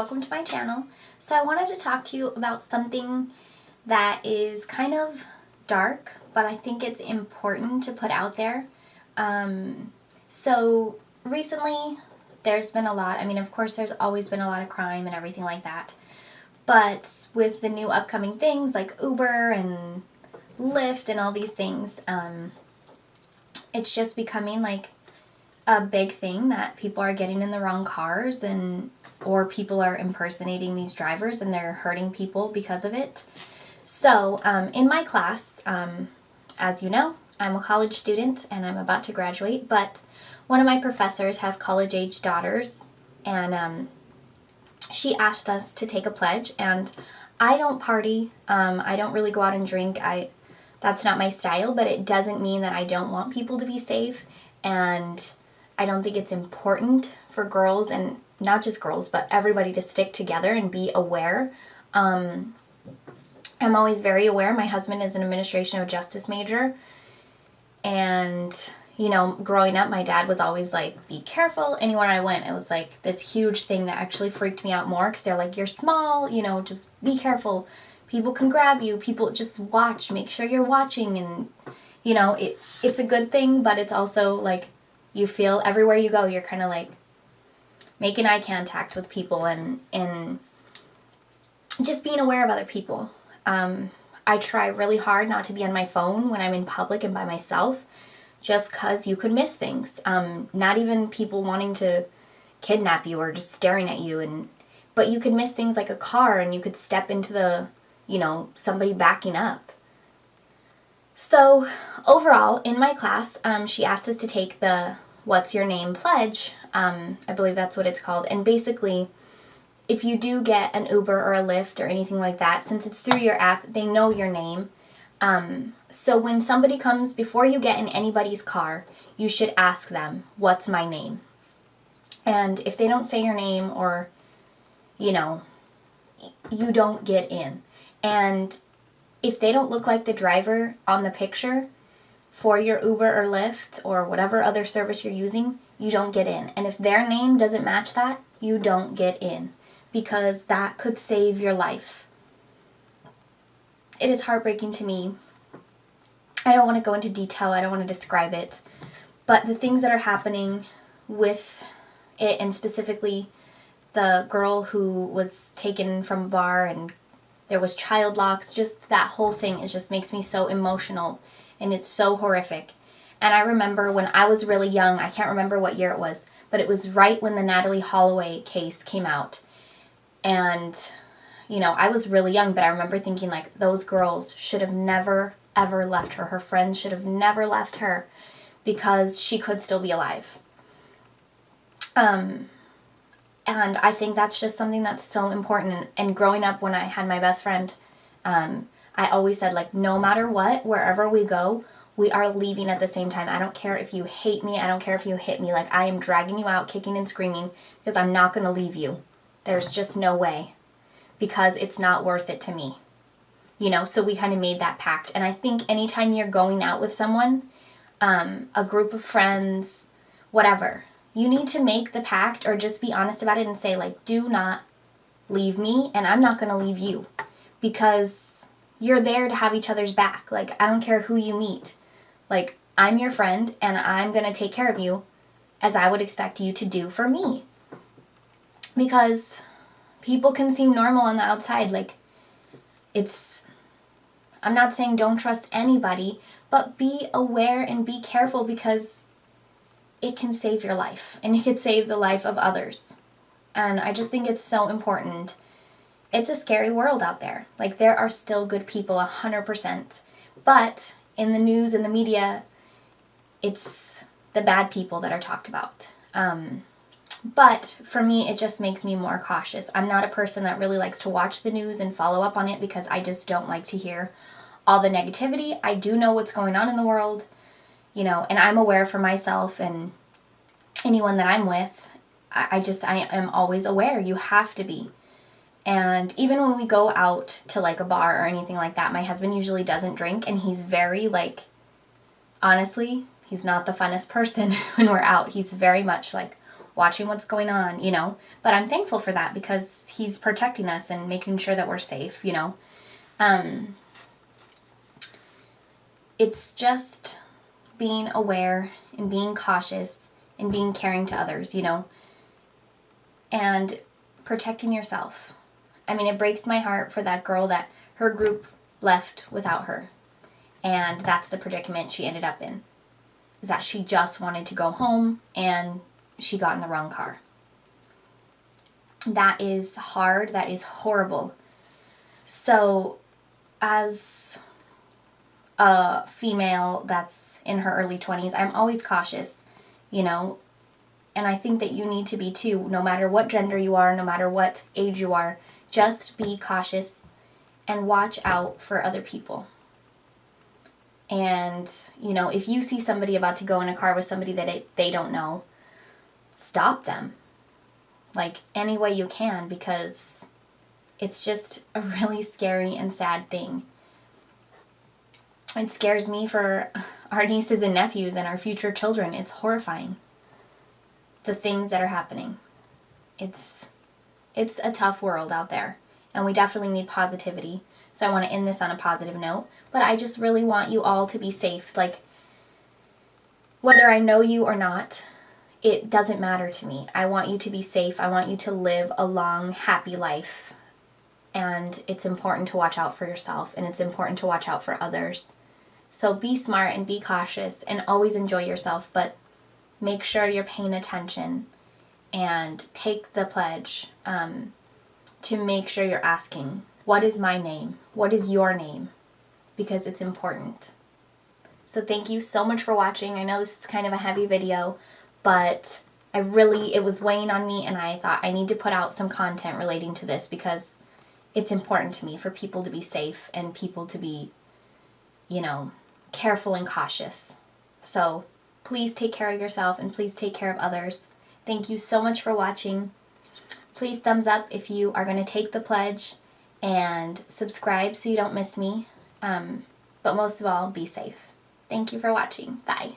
welcome to my channel. So I wanted to talk to you about something that is kind of dark, but I think it's important to put out there. So recently there's been a lot, of course there's always been a lot of crime and everything like that, but with the new upcoming things like Uber and Lyft and all these things, it's just becoming like a big thing that people are getting in the wrong cars or people are impersonating these drivers and they're hurting people because of it. So in my class, as you know, I'm a college student and I'm about to graduate, but one of my professors has college-age daughters, and she asked us to take a pledge. And I don't party, I don't really go out and drink, that's not my style, but it doesn't mean that I don't want people to be safe, and I don't think it's important for girls, and not just girls, but everybody to stick together and be aware. I'm always very aware. My husband is an administration of justice major, and growing up, my dad was always like, be careful. Anywhere I went, it was like this huge thing that actually freaked me out more, because they're like, you're small, just be careful. People can grab you. People just watch. Make sure you're watching. And, it's a good thing, but it's also like you feel everywhere you go, you're kind of like making eye contact with people and just being aware of other people. I try really hard not to be on my phone when I'm in public and by myself, just because you could miss things. Not even people wanting to kidnap you or just staring at you, but you could miss things like a car, and you could step into somebody backing up. So overall, in my class, she asked us to take the What's Your Name pledge. I believe that's what it's called. And basically, if you do get an Uber or a Lyft or anything like that, since it's through your app, they know your name. So when somebody comes, before you get in anybody's car, you should ask them, what's my name? And if they don't say your name, or, you don't get in. And if they don't look like the driver on the picture for your Uber or Lyft or whatever other service you're using, you don't get in. And if their name doesn't match that, you don't get in, because that could save your life. It is heartbreaking to me. I don't want to go into detail. I don't want to describe it. But the things that are happening with it, and specifically the girl who was taken from a bar and there was child locks, just that whole thing just makes me so emotional, and it's so horrific. And I remember when I was really young, I can't remember what year it was, but it was right when the Natalee Holloway case came out. And, I was really young, but I remember thinking, like, those girls should have never, ever left her. Her friends should have never left her, because she could still be alive. And I think that's just something that's so important. And growing up, when I had my best friend, I always said, like, no matter what, wherever we go, we are leaving at the same time. I don't care if you hate me. I don't care if you hit me. Like, I am dragging you out kicking and screaming, because I'm not going to leave you. There's just no way, because it's not worth it to me. So we kind of made that pact. And I think anytime you're going out with someone, a group of friends, whatever, you need to make the pact, or just be honest about it and say, like, do not leave me, and I'm not going to leave you, because you're there to have each other's back. Like, I don't care who you meet. Like, I'm your friend, and I'm going to take care of you as I would expect you to do for me. Because people can seem normal on the outside. Like, I'm not saying don't trust anybody, but be aware and be careful, because it can save your life, and it could save the life of others. And I just think it's so important. It's a scary world out there. Like, there are still good people, 100%. But in the news and the media, it's the bad people that are talked about. But for me, it just makes me more cautious. I'm not a person that really likes to watch the news and follow up on it, because I just don't like to hear all the negativity. I do know what's going on in the world, and I'm aware for myself and anyone that I'm with. I am always aware. You have to be. And even when we go out to like a bar or anything like that, my husband usually doesn't drink, and he's very honestly, he's not the funnest person when we're out. He's very much like, watching what's going on, you know. But I'm thankful for that because he's protecting us and making sure that we're safe, you know. It's just being aware and being cautious and being caring to others, you know, and protecting yourself. I mean, it breaks my heart for that girl that her group left without her. And that's the predicament she ended up in. Is that she just wanted to go home and she got in the wrong car. That is hard. That is horrible. So, as a female that's in her early 20s, I'm always cautious, you know, and I think that you need to be too, no matter what gender you are, no matter what age you are. Just be cautious and watch out for other people. And, you know, if you see somebody about to go in a car with somebody that they don't know, stop them. Like, any way you can, because it's just a really scary and sad thing. It scares me for our nieces and nephews and our future children. It's horrifying, the things that are happening. It's a tough world out there, and we definitely need positivity. So I want to end this on a positive note, but I just really want you all to be safe. Like, whether I know you or not, it doesn't matter to me. I want you to be safe. I want you to live a long, happy life. And it's important to watch out for yourself, and it's important to watch out for others. So be smart and be cautious and always enjoy yourself, but make sure you're paying attention and take the pledge to make sure you're asking, what is my name? What is your name? Because it's important. So thank you so much for watching. I know this is kind of a heavy video, but it was weighing on me, and I thought I need to put out some content relating to this because it's important to me for people to be safe and people to be, you know, careful and cautious. So please take care of yourself and please take care of others. Thank you so much for watching. Please thumbs up if you are going to take the pledge, and subscribe so you don't miss me. But most of all, be safe. Thank you for watching. Bye.